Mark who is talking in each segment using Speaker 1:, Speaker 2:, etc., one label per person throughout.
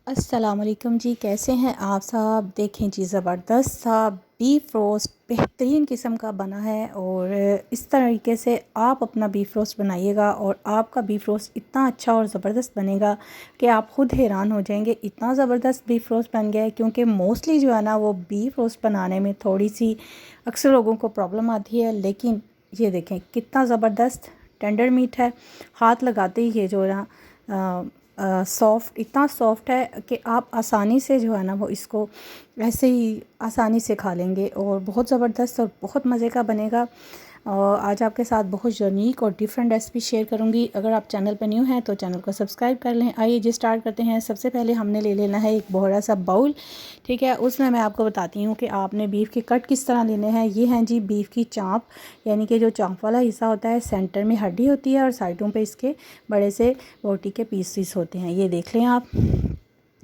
Speaker 1: अस्सलाम वालेकुम जी, कैसे हैं आप सब। देखें जी, ज़बरदस्त सा बीफ रोस्ट बेहतरीन किस्म का बना है और इस तरीके से आप अपना बीफ रोस्ट बनाइएगा और आपका बीफ रोस्ट इतना अच्छा और ज़बरदस्त बनेगा कि आप ख़ुद हैरान हो जाएंगे। इतना ज़बरदस्त बीफ रोस्ट बन गया है क्योंकि मोस्टली जो है ना वो बीफ रोस्ट बनाने में थोड़ी सी अक्सर लोगों को प्रॉब्लम आती है, लेकिन ये देखें कितना ज़बरदस्त टेंडर मीट है। हाथ लगाते ही ये जो है ना सॉफ़्ट, इतना सॉफ़्ट है कि आप आसानी से जो है ना वो इसको ऐसे ही आसानी से खा लेंगे और बहुत ज़बरदस्त और बहुत मज़े का बनेगा। और आज आपके साथ बहुत यूनिक और डिफरेंट रेसिपी शेयर करूंगी। अगर आप चैनल पर न्यू हैं तो चैनल को सब्सक्राइब कर लें। आइए जी स्टार्ट करते हैं। सबसे पहले हमने ले लेना है एक बड़ा सा बाउल, ठीक है। उसमें मैं आपको बताती हूँ कि आपने बीफ के कट किस तरह लेने हैं। ये हैं जी बीफ की चाँप, यानी कि जो चाँप वाला हिस्सा होता है, सेंटर में हड्डी होती है और साइडों पे इसके बड़े से बोटी के पीसेस होते हैं। ये देख लें आप,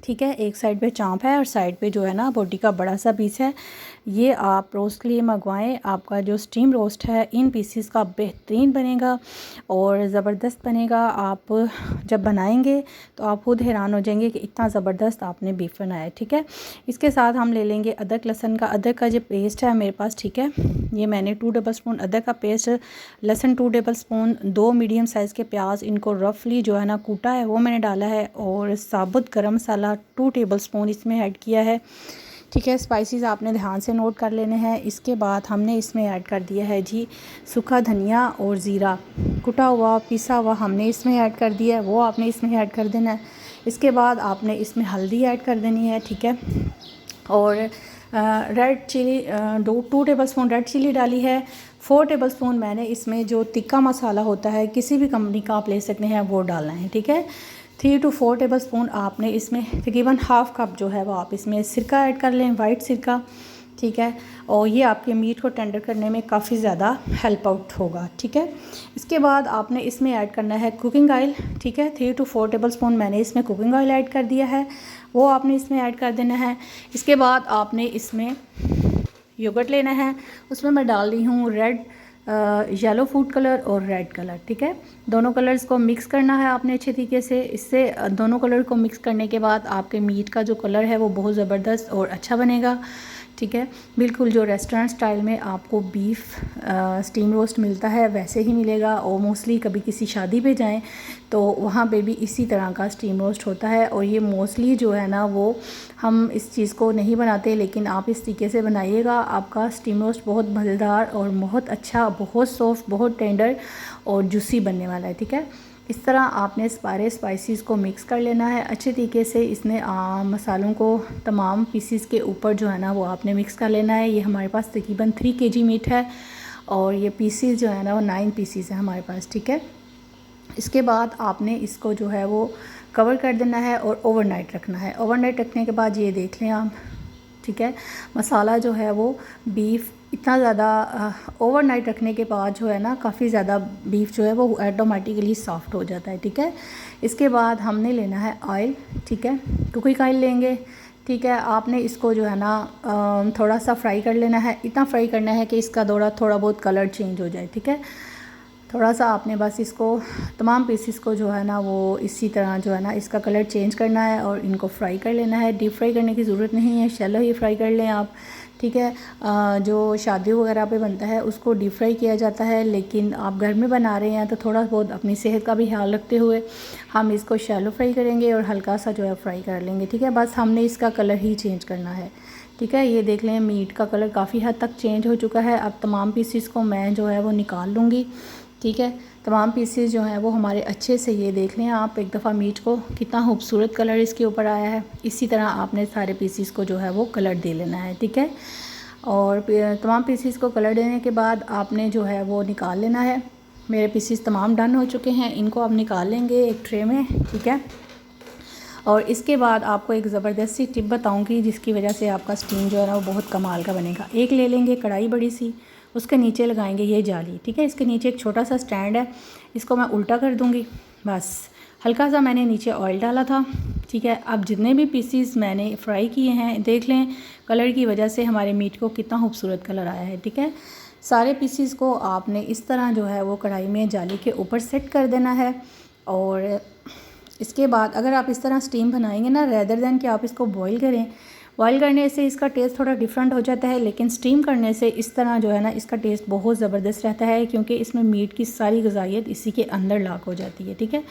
Speaker 1: ठीक है। एक साइड पे चाँप है और साइड पे जो है ना बोटी का बड़ा सा पीस है। ये आप रोस्ट के लिए मंगवाएं। आपका जो स्टीम रोस्ट है इन पीसेस का बेहतरीन बनेगा और ज़बरदस्त बनेगा। आप जब बनाएंगे तो आप खुद हैरान हो जाएंगे कि इतना ज़बरदस्त आपने बीफ बनाया है, ठीक है। इसके साथ हम ले लेंगे अदरक लहसुन का। अदरक का जो पेस्ट है मेरे पास, ठीक है, ये मैंने 2 टेबल स्पून अदरक का पेस्ट, लहसुन 2 टेबल स्पून, 2 मीडियम साइज़ के प्याज, इनको रफली जो है ना कूटा है वो मैंने डाला है और साबुत गरम मसाला 2 टेबल स्पून इसमें ऐड किया है, ठीक है। स्पाइसेस आपने ध्यान से नोट कर लेने हैं। इसके बाद हमने इसमें ऐड कर दिया है जी सूखा धनिया और ज़ीरा, कुटा हुआ पिसा हुआ हमने इसमें ऐड कर दिया है, वो आपने इसमें ऐड कर देना है। इसके बाद आपने इसमें हल्दी ऐड कर देनी है, ठीक है। और red chilli 2 tablespoon red chilli डाली है। 4 टेबल स्पून मैंने इसमें जो तिक्का मसाला होता है किसी भी कंपनी का आप ले सकते हैं वो डालना है, ठीक है। 3 to 4 टेबल स्पून आपने इसमें तकरीबन हाफ़ कप जो है वो आप इसमें सिरका ऐड कर लें, वाइट सिरका, ठीक है। और ये आपके मीट को टेंडर करने में काफ़ी ज़्यादा हेल्प आउट होगा, ठीक है। इसके बाद आपने इसमें ऐड करना है कुकिंग ऑयल, ठीक है। 3 to 4 टेबल स्पून मैंने इसमें कुकिंग ऑयल ऐड कर दिया है, वो आपने इसमें ऐड कर देना है। इसके बाद आपने इसमें योगर्ट लेना है। उसमें मैं डाल रही हूँ रेड येलो फूड कलर और रेड कलर, ठीक है। दोनों कलर्स को मिक्स करना है आपने अच्छे तरीके से। इससे दोनों कलर को मिक्स करने के बाद आपके मीट का जो कलर है वो बहुत ज़बरदस्त और अच्छा बनेगा, ठीक है। बिल्कुल जो रेस्टोरेंट स्टाइल में आपको बीफ स्टीम रोस्ट मिलता है वैसे ही मिलेगा। और मोस्टली कभी किसी शादी पे जाएं तो वहाँ पे भी इसी तरह का स्टीम रोस्ट होता है। और ये मोस्टली जो है ना वो हम इस चीज़ को नहीं बनाते, लेकिन आप इस तरीके से बनाइएगा, आपका स्टीम रोस्ट बहुत मज़ेदार और बहुत अच्छा, बहुत सॉफ्ट, बहुत टेंडर और जूसी बनने वाला है, ठीक है। इस तरह आपने सारे स्पाइसेस को मिक्स कर लेना है अच्छे तरीके से। इसमें मसालों को तमाम पीसीस के ऊपर जो है ना वो आपने मिक्स कर लेना है। ये हमारे पास तकरीबन 3 kg मीट है और ये पीसीस जो है ना वो 9 पीसीस है हमारे पास, ठीक है। इसके बाद आपने इसको जो है वो कवर कर देना है और ओवरनाइट रखना है। ओवरनाइट रखने के बाद ये देख लें आप, ठीक है, मसाला जो है वो बीफ इतना ज़्यादा ओवरनाइट रखने के बाद जो है ना काफ़ी ज़्यादा बीफ जो है वो ऑटोमेटिकली सॉफ्ट हो जाता है, ठीक है। इसके बाद हमने लेना है ऑयल, ठीक है, कुकिंग ऑयल लेंगे, ठीक है। आपने इसको जो है ना थोड़ा सा फ्राई कर लेना है। इतना फ्राई करना है कि इसका थोड़ा बहुत कलर चेंज हो जाए, ठीक है। थोड़ा सा आपने बस इसको तमाम पीसेस को जो है ना वो इसी तरह जो है ना इसका कलर चेंज करना है और इनको फ्राई कर लेना है। डीप फ्राई करने की ज़रूरत नहीं है, शैलो ही फ्राई कर लें आप, ठीक है। जो शादी वगैरह पे बनता है उसको डीप फ्राई किया जाता है, लेकिन आप घर में बना रहे हैं तो थोड़ा बहुत अपनी सेहत का भी ख्याल रखते हुए हम इसको शैलो फ्राई करेंगे और हल्का सा जो है फ्राई कर लेंगे, ठीक है। बस हमने इसका कलर ही चेंज करना है, ठीक है। ये देख लें मीट का कलर काफ़ी हद तक चेंज हो चुका है। अब तमाम पीसेस को मैं जो है वो निकाल लूँगी, ठीक है। तमाम पीसेस जो हैं वो हमारे अच्छे से, ये देख लें आप एक दफ़ा मीट को कितना खूबसूरत कलर इसके ऊपर आया है। इसी तरह आपने सारे पीसेस को जो है वो कलर दे लेना है, ठीक है। और तमाम पीसेस को कलर देने के बाद आपने जो है वो निकाल लेना है। मेरे पीसेस तमाम डन हो चुके हैं, इनको आप निकाल लेंगे एक ट्रे में, ठीक है। और इसके बाद आपको एक ज़बरदस्त सी टिप बताऊंगी जिसकी वजह से आपका स्टीम जो है ना वो बहुत कमाल का बनेगा। एक ले लेंगे कढ़ाई बड़ी सी, उसके नीचे लगाएंगे ये जाली, ठीक है। इसके नीचे एक छोटा सा स्टैंड है, इसको मैं उल्टा कर दूंगी। बस हल्का सा मैंने नीचे ऑयल डाला था, ठीक है। अब जितने भी पीसीस मैंने फ्राई किए हैं देख लें कलर की वजह से हमारे मीट को कितना खूबसूरत कलर आया है, ठीक है। सारे पीसीस को आपने इस तरह जो है वो कढ़ाई में जाली के ऊपर सेट कर देना है और इसके बाद अगर आप इस तरह स्टीम बनाएंगे ना, रेदर दैन कि आप इसको बॉईल करें, बॉईल करने से इसका टेस्ट थोड़ा डिफरेंट हो जाता है, लेकिन स्टीम करने से इस तरह जो है ना इसका टेस्ट बहुत ज़बरदस्त रहता है, क्योंकि इसमें मीट की सारी ग़िज़ाइयत इसी के अंदर लॉक हो जाती है। ठीक है,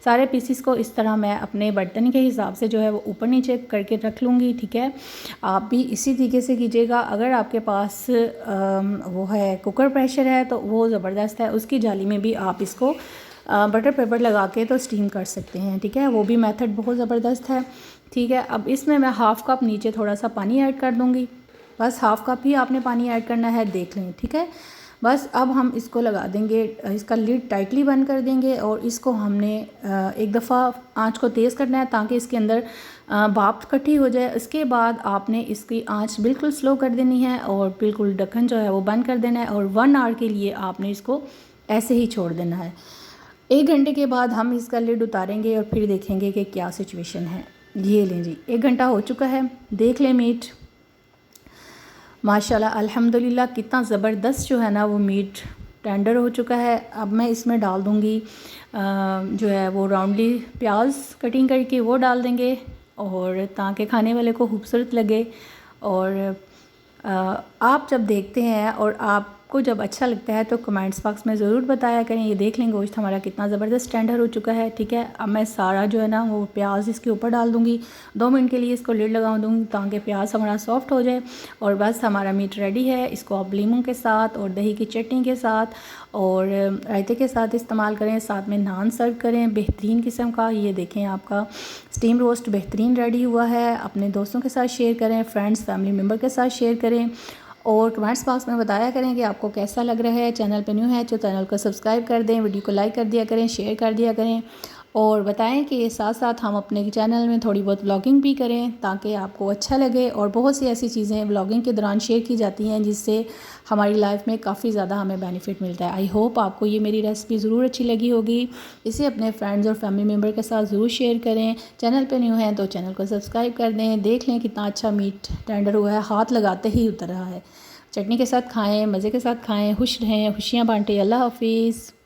Speaker 1: सारे पीसीस को इस तरह मैं अपने बर्तन के हिसाब से जो है वो ऊपर नीचे करके रख लूँगी। ठीक है, आप भी इसी तरीके से कीजिएगा। अगर आपके पास वो है कुकर प्रेशर है तो वो ज़बरदस्त है, उसकी जाली में भी आप इसको बटर पेपर लगा के तो स्टीम कर सकते हैं। ठीक है, वो भी मेथड बहुत ज़बरदस्त है। ठीक है, अब इसमें मैं हाफ़ कप नीचे थोड़ा सा पानी ऐड कर दूँगी, बस हाफ़ कप ही आपने पानी ऐड करना है, देख लें। ठीक है, बस अब हम इसको लगा देंगे, इसका लिड टाइटली बंद कर देंगे और इसको हमने एक दफ़ा आंच को तेज़ करना है ताकि इसके अंदर भाप इकट्ठी हो जाए। इसके बाद आपने इसकी आंच बिल्कुल स्लो कर देनी है और बिल्कुल ढक्कन जो है वो बंद कर देना है और 1 आवर के लिए आपने इसको ऐसे ही छोड़ देना है। 1 घंटे के बाद हम इसका लिड उतारेंगे और फिर देखेंगे कि क्या सिचुएशन है। ये लें जी, 1 घंटा हो चुका है, देख लें मीट। माशाल्लाह अल्हम्दुलिल्लाह कितना ज़बरदस्त जो है ना वो मीट टेंडर हो चुका है। अब मैं इसमें डाल दूँगी जो है वो राउंडली प्याज कटिंग करके वो डाल देंगे, और ताकि खाने वाले को खूबसूरत लगे। और आप जब देखते हैं और आपको जब अच्छा लगता है तो कमेंट्स बॉक्स में ज़रूर बताया करें। ये देख लें गोश्त हमारा कितना ज़बरदस्त टेंडर हो चुका है। ठीक है, अब मैं सारा जो है ना वो प्याज इसके ऊपर डाल दूँगी, 2 मिनट के लिए इसको लिड लगा दूँगी ताकि प्याज हमारा सॉफ्ट हो जाए। और बस हमारा मीट रेडी है। इसको आप लीमू के साथ और दही की चटनी के साथ और रायते के साथ इस्तेमाल करें, साथ में नान सर्व करें, बेहतरीन किस्म का। ये देखें आपका स्टीम रोस्ट बेहतरीन रेडी हुआ है। अपने दोस्तों के साथ शेयर करें, फ्रेंड्स फैमिली मेम्बर के साथ शेयर करें और कमेंट्स बॉक्स में बताया करें कि आपको कैसा लग रहा है। चैनल पे न्यू है तो चैनल को सब्सक्राइब कर दें, वीडियो को लाइक कर दिया करें, शेयर कर दिया करें और बताएं कि साथ साथ हम अपने चैनल में थोड़ी बहुत व्लॉगिंग भी करें ताकि आपको अच्छा लगे। और बहुत सी ऐसी चीज़ें व्लॉगिंग के दौरान शेयर की जाती हैं जिससे हमारी लाइफ में काफ़ी ज़्यादा हमें बेनिफिट मिलता है। आई होप आपको ये मेरी रेसिपी ज़रूर अच्छी लगी होगी। इसे अपने फ्रेंड्स और फैमिली मेम्बर के साथ ज़रूर शेयर करें। चैनल पे न्यू हैं तो चैनल को सब्सक्राइब कर दें। देख लें कितना अच्छा मीट टेंडर हुआ है, हाथ लगाते ही उतर रहा है। चटनी के साथ खाएँ, मज़े के साथ खाएँ, खुश रहें, खुशियाँ बांटें। अल्लाह हाफिज़।